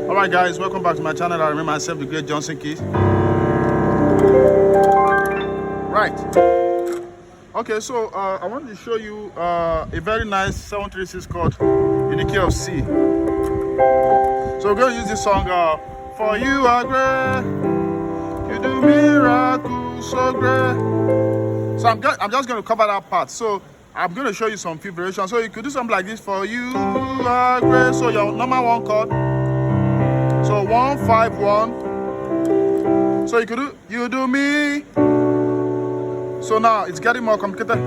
Alright guys, welcome back to my channel. I remain myself, the great Johnsonkeyz. Right. Okay, so I wanted to show you a very nice 736 chord in the key of C. So we're going to use this song, For You Are Great, You Do Miracles So Great. So I'm just going to cover that part. So I'm going to show you some few variations. So you could do something like this. For you are great. So your number one chord. So 1, 5, 1. So you could do you do me. So now it's getting more complicated.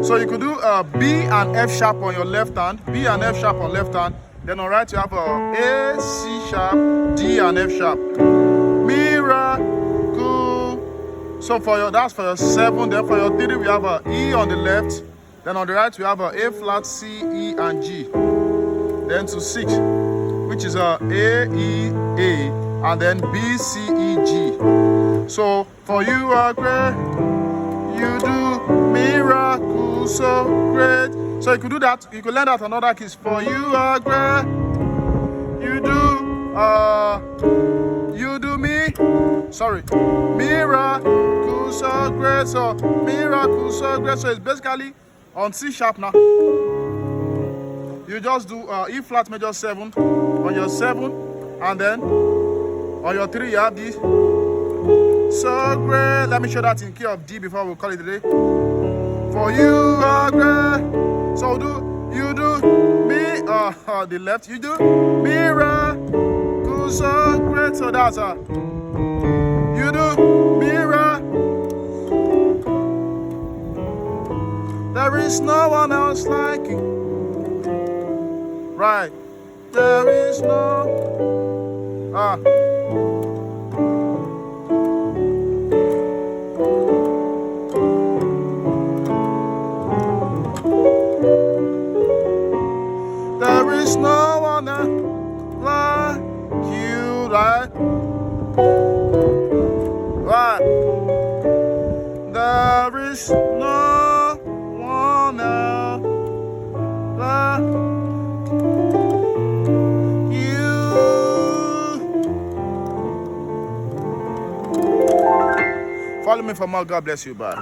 So you could do B and F sharp on your left hand. B and F sharp on left hand. Then on right you have A, C sharp, D and F sharp. Miracle. So that's for your 7. Then for your 3 we have E on the left. Then on the right we have A flat, C, E and G. Then to 6, which is A, E, A, and then B, C, E, G. So for you are great, you do miracles so great. So you could do that. You could learn that on other keys. For you are great, you do me. Sorry, miracles so great. So miracles so great. So it's basically on C sharp now. You just do E flat major 7 on your 7, and then on your 3 you have this. So great. Let me show that in key of D before we call it a day. For you are great. So you do me the left. You do miracles so great. So that's you do miracles. There is no one else like you. Right. There is no there is no one like you, right? Right. There is no one else like you. Follow me for more. God bless you. Bye.